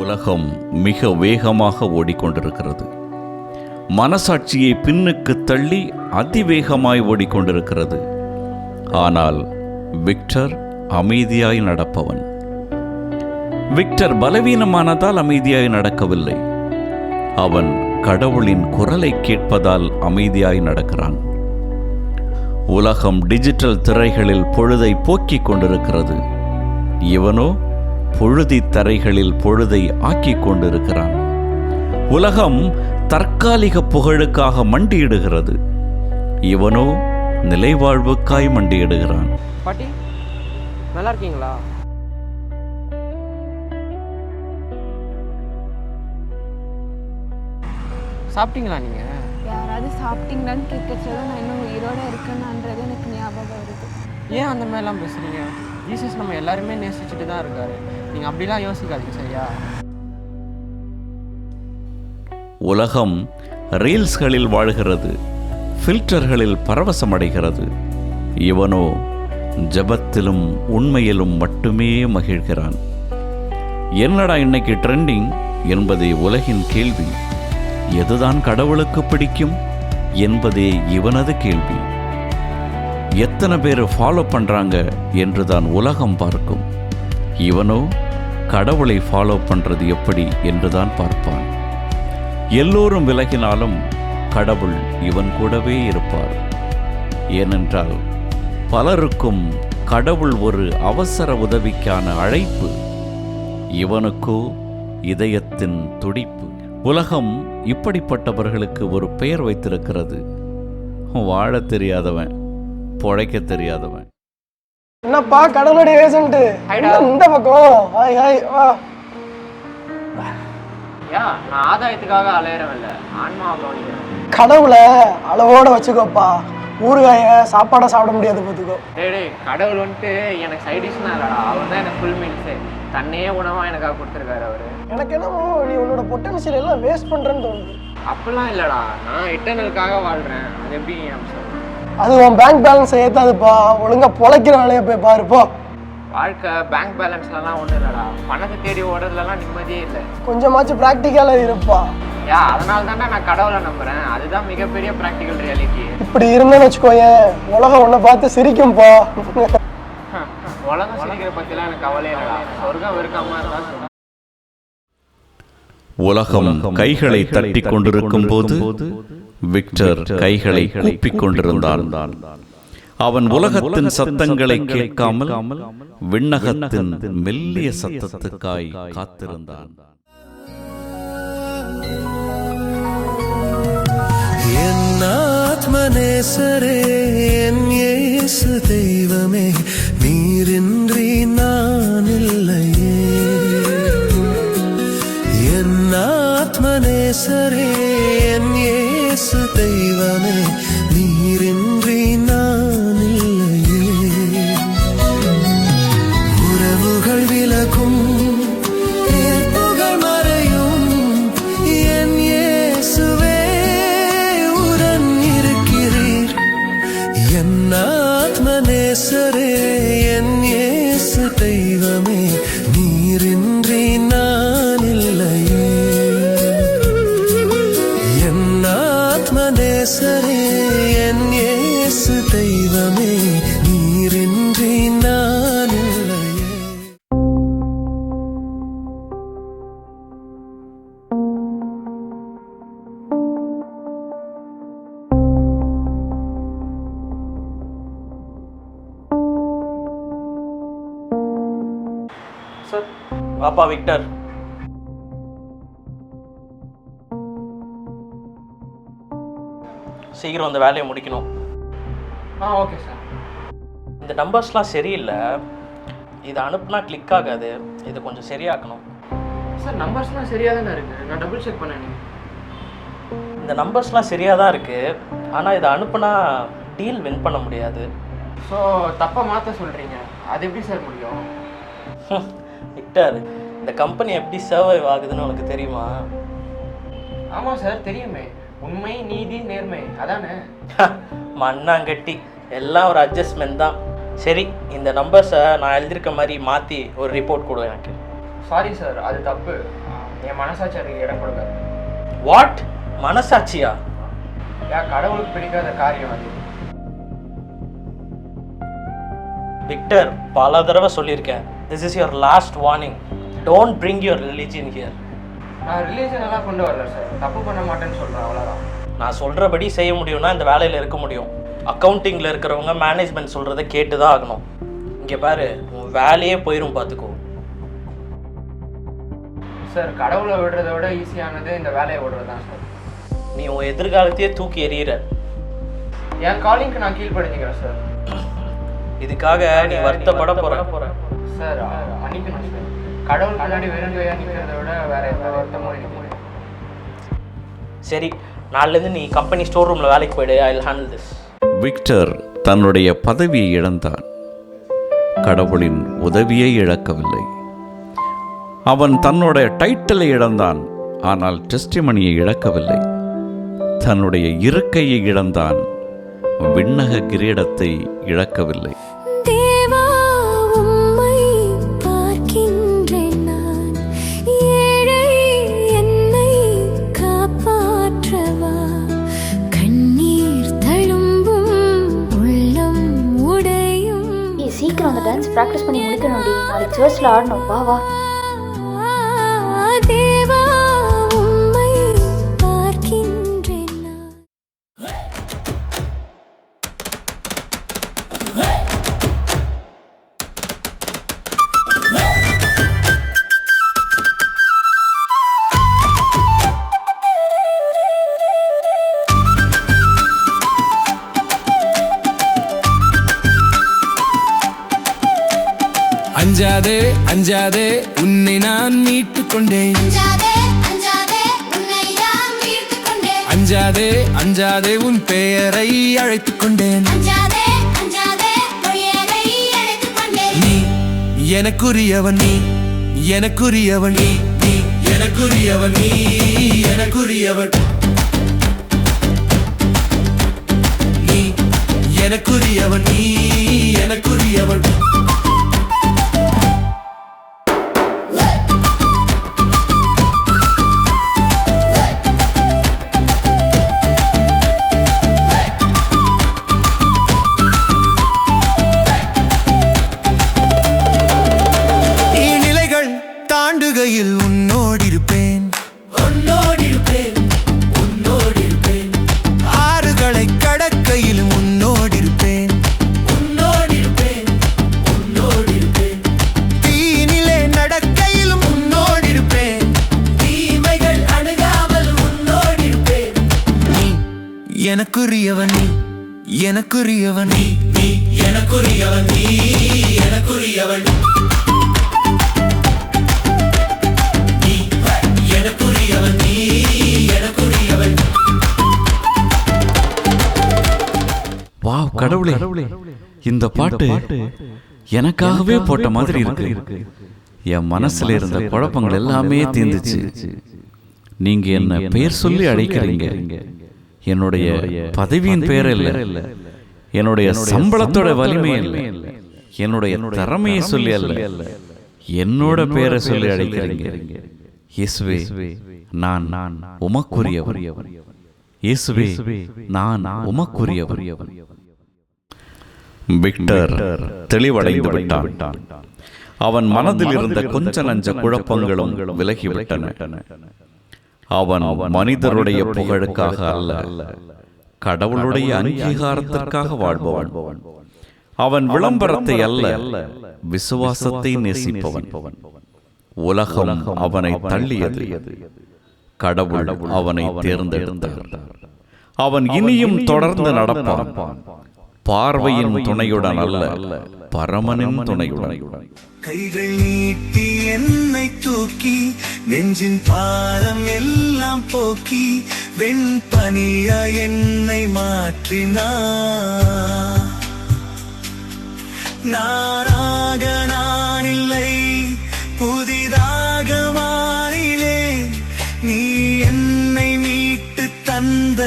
உலகம் மிக வேகமாக ஓடிக்கொண்டிருக்கிறது. மனசாட்சியை பின்னுக்கு தள்ளி அதிவேகமாய் ஓடிக்கொண்டிருக்கிறது. ஆனால் விக்டர் அமைதியாய் நடப்பவன். விக்டர் பலவீனமானதால் அமைதியாய் நடக்கவில்லை. அவன் கடவுளின் குரலை கேட்பதால் அமைதியாய் நடக்கிறான். உலகம் டிஜிட்டல் திரைகளில் பொழுதை போக்கிக் கொண்டிருக்கிறது. இவனோ பொழுதி தரைகளில் பொழுதை ஆக்கிக் கொண்டிருக்கிறான். உலகம் தற்காலிக புகழுக்காக மண்டியிடுகிறது. இவனோ நிலைவாழ்வுக்காய் மண்டியிடுகிறான். பாட்டி நல்லா இருக்கீங்களா? சாப்பிட்டீங்களா நீங்க? யாராவது சாப்பிட்டீங்களான்னு கேட்கறதுல நான் இன்னும் உயிரோட இருக்கேன்ன்றது எனக்கு ஞாபகம் வருது. ஏன் அந்த மாதிரிலாம் பேசுறீங்க? ஜீசஸ் நம்ம எல்லாருமே நேசிச்சுட்டு தான் இருக்காரு. நீங்க அப்படிலாம் யோசிக்காதீங்க, சரியா? உலகம் ரீல்ஸ்களில் வாழ்கிறது, ஃபில்டர்களில் பரவசமடைகிறது. இவனோ ஜபத்திலும் உண்மையிலும் மட்டுமே மகிழ்கிறான். என்னடா இன்னைக்கு ட்ரெண்டிங் என்பதே உலகின் கேள்வி. எதுதான் கடவுளுக்கு பிடிக்கும் என்பதே இவனது கேள்வி. எத்தனை பேர் ஃபாலோ பண்றாங்க என்றுதான் உலகம் பார்க்கும். இவனோ கடவுளை ஃபாலோ பண்றது எப்படி என்றுதான் பார்ப்பான். எல்லோரும் விலகினாலும் கடவுள் இவன் கூடவே இருப்பார். ஏனென்றால் பலருக்கும் கடவுள் ஒரு அவசர உதவிக்கான அழைப்பு. இவனுக்கோ இதயத்தின் துடிப்பு. உலகம் இப்படிப்பட்டவர்களுக்கு ஒரு பெயர் வைத்திருக்கிறது. வாழ தெரியாதவன், பொழைக்க தெரியாதவன். என்னப்பா கடவுளுடைய ஏஜென்ட் இந்த பக்கம்? ஹாய் ஹாய் வா. நான் ஆதாயத்துக்காக அலையறவில்ல, ஆன்மாவை கவனிக்கிறேன். கடவுளை அளவோட வச்சுக்கோப்பா. ஊறுகாய சாப்பாடை சாப்பிட முடியாது பார்த்துக்கோ. டேய், கடவுள் வந்துட்டு எனக்கு சைடிஷ்னா இல்லடா, அவர் தான் எனக்கு ஃபுல் மீல்ஸு. தன்னையே உணவா எனக்காக கொடுத்துருக்காரு அவரு. எனக்கு என்னமோ நீ உன்னோட பொட்டன்ஷியல் எல்லாம் வேஸ்ட் பண்றேன்னு தோணுது. அப்படிலாம் இல்லடா, நான் இட்டர்னலுக்காக வாழ்றேன். அது எப்படி அது உன் பேங்க் பேலன்ஸ் ஏத்தாதுப்பா. ஒழுங்கா பொழைக்கிற வேலையை போய் பாருப்போ. வாழ்க்கை பேங்க் பேலன்ஸ்லாம் ஒன்றும் இல்லடா, பணத்தை தேடி ஓடுறதுலாம் நிம்மதியே இல்லை. கொஞ்சமாச்சும் ப்ராக்டிக்கலா இருப்பா. அதனால தானே நான் கடவுளை நம்புறேன். அதுதான் மிகப்பெரிய ப்ராக்டிக்கல் ரியாலிட்டி. இப்படி இருந்தேன்னு வச்சுக்கோயேன், உலகம் உன்னை பார்த்து சிரிக்கும்பா. உலகம் சிரிக்கிற பத்திலாம் எனக்கு கவலையே இல்லடா. சொர்க்கம் வெறுக்காம இருந்தா. உலகம் கைகளை தட்டி கொண்டிருக்கும் போது விக்டர் கைகளை கூப்பிக் கொண்டிருந்தான். அவன் உலகத்தின் சத்தங்களை கேட்காமல் விண்ணகத்தின் மெல்லிய சத்தத்துக்காய் காத்திருந்தான். என் ஆத்மநேசரே, என் இயேசு தெய்வமே, நீரின்றி நான் இல்லையே. என் ஆத்மநேசரே, என் இயேசு தெய்வமே, நீரின்றி நான் இல்லையே. உறவுகள் விலகும், ஏற்புகள் மறையும், என் இயேசுவே உடன் இருக்கிறீர். என் ஆத்மநேசரே, என் இயேசு தெய்வமே, நீரின்றி நான் இல்லையே. என் ஆத்மநேசரே, என் இயேசு தெய்வமே, நீரின்றி நான் இல்லையே. சார், வாப்பா விக்டர். சீக்கிரம் அந்த வேலையை முடிக்கணும். Okay sir. இந்த நம்பர்ஸ்லாம் சரியில்லை. இதை அனுப்புனா கிளிக் ஆகாது. இதை கொஞ்சம் சரியாக்கணும். சார், நம்பர்ஸ்லாம் சரியாக தானே இருக்குது. நான் டபுள் செக் பண்ணேன். இந்த நம்பர்ஸ்லாம் சரியாக தான் இருக்குது. ஆனால் இதை அனுப்புனா டீல் வின் பண்ண முடியாது. ஸோ தப்பாக மாற்ற சொல்கிறீங்க. அது எப்படி சார் முடியும்? விக்டர், இந்த கம்பெனி எப்படி சர்வைவ் ஆகுதுன்னு உனக்கு தெரியுமா? ஆமாம் சார், தெரியுமே. உண்மை, நீதி, நேர்மை, அதானே? மண்ணாங்கட்டி, எல்லாம் ஒரு அட்ஜஸ்ட்மெண்ட் தான். சரி, இந்த நம்பர்ஸை நான் எழுதியிருக்க மாதிரி மாற்றி ஒரு ரிப்போர்ட் கொடு எனக்கு. சாரி சார், அது தப்பு. என் மனசாட்சி அதுக்கு இடம் கொடுக்காது. வாட்? மனசாட்சியா? கடவுளுக்கு பிடிக்காத காரியம் அது. விக்டர், பல தடவை சொல்லியிருக்கேன், this is your last warning. Don't bring your religion here. நான் ரிலீஜன் எல்லாம் கொண்டு வரல சார், தப்பு பண்ண மாட்டேன்னு சொல்கிறேன், அவ்வளோதான். நான் சொல்கிறபடி செய்ய முடியும்னா இந்த வேலையில் இருக்க முடியும். அக்கௌண்டிங்கில் இருக்கிறவங்க மேனேஜ்மெண்ட் சொல்கிறத கேட்டு தான் ஆகணும். இங்கே பாரு, உன் வேலையே போயிடும், பார்த்துக்கோ. சார், கடவுளை விடுறத விட ஈஸியானது இந்த வேலையை விடுறது தான் சார். நீ உன் எதிர்காலத்தையே தூக்கி எறிகிற. என் காலிங்க்கு நான் கீழ்படிஞ்சுக்கிறேன் சார். இதுக்காக நீ வருத்தப்பட போற சார். மன்னிக்கணும் சார். கடவுள் முன்னாடி வெறுங்கையா நிற்கிறத விட வேற எந்த வருத்தமும் எனக்கு. சரி, நாளிலேருந்து நீ கம்பெனி ஸ்டோர் ரூமில் வேலைக்கு போயிடு. I will handle this. Victor தன்னுடைய பதவியை இழந்தான். கடவுளின் உதவியை இழக்கவில்லை. அவன் தன்னோட டைட்டிலை இழந்தான், ஆனால் டெஸ்டிமனியை இழக்கவில்லை. தன்னுடைய இருக்கையை இழந்தான், விண்ணக கிரீடத்தை இழக்கவில்லை. சீக்கிரம் அந்த டான்ஸ் ப்ராக்டிஸ் பண்ணி முடிக்கணும்டி. நாளைக்கு சர்ச்சில் ஆடணும். வா வா. அஞ்சாதே அஞ்சாதே உன்னை நான் மீட்டுக் கொண்டேன். அஞ்சாதே அஞ்சாதே உன் பெயரை அழைத்துக் கொண்டேன். நீ எனக்குரியவன், நீ எனக்குரியவன், நீ எனக்குரியவன், நீ எனக்குரியவன், நீ எனக்குரியவன், நீ எனக்குரியவன். தாண்டுகையில் உன்னோடிருப்பேன், உன்னோடிருப்பேன், உன்னோடிருப்பேன். ஆறுகளை கடக்கையில் உன்னோடிருப்பேன், உன்னோடிருப்பேன், உன்னோடிருப்பேன். தீனிலே நடக்கையிலும் உன்னோடிருப்பேன், தீமைகள் அணுகாமல் உன்னோடிருப்பேன். நீ எனக்குரியவன், நீ எனக்குரியவன், நீ எனக்குரியவன், நீ எனக்குரியவன். வாவ் கடவுளே, இந்த பாட்டு எனக்காகவே போட்ட மாதிரி இருக்கு. என் மனசுல இருந்த குழப்பங்கள் எல்லாமே தீர்ந்துச்சு. நீங்க என்ன பெயர் சொல்லி அழைக்கிறீங்க. என்னுடைய பதவியின் பெயர் இல்ல, என்னுடைய சம்பளத்தோட வலிமை இல்ல, என்னுடைய திறமையை சொல்லி அல்ல, என்னோட பெயரை சொல்லி அழைக்கிறீங்க. இயேசுவே, நான் உமக்குரியவன். இயேசுவே, நான் உமக்குரியவன். விக்டர் தெளிவடைந்து விட்டான். அவன் மனதில் இருந்த கொஞ்ச நஞ்ச குழப்பங்களும் விலகிவிட்டன. அவன் மனிதருடைய புகழுக்காக அல்ல, கடவுளுடைய அங்கீகாரத்திற்காக வாழ்பவன். அவன் விளம்பரத்தை அல்ல, விசுவாசத்தை நேசிப்பவன். உலகம் அவனை தள்ளியது, கடவுள் அவனை தேர்ந்தெடுத்தார். அவன் இனியும் தொடர்ந்து நடப்பான், பார்வையின் துணையுடன் அல்ல, பரமனின் துணையுடன். கைகள் நீட்டி என்னை தூக்கி, நெஞ்சின் பாரம் எல்லாம் போக்கி, வெண்பனியா என்னை மாற்றினார். நானாக நான் இல்லை, புதிதாக மாறிலே, நீ என்னை மீட்டு தந்த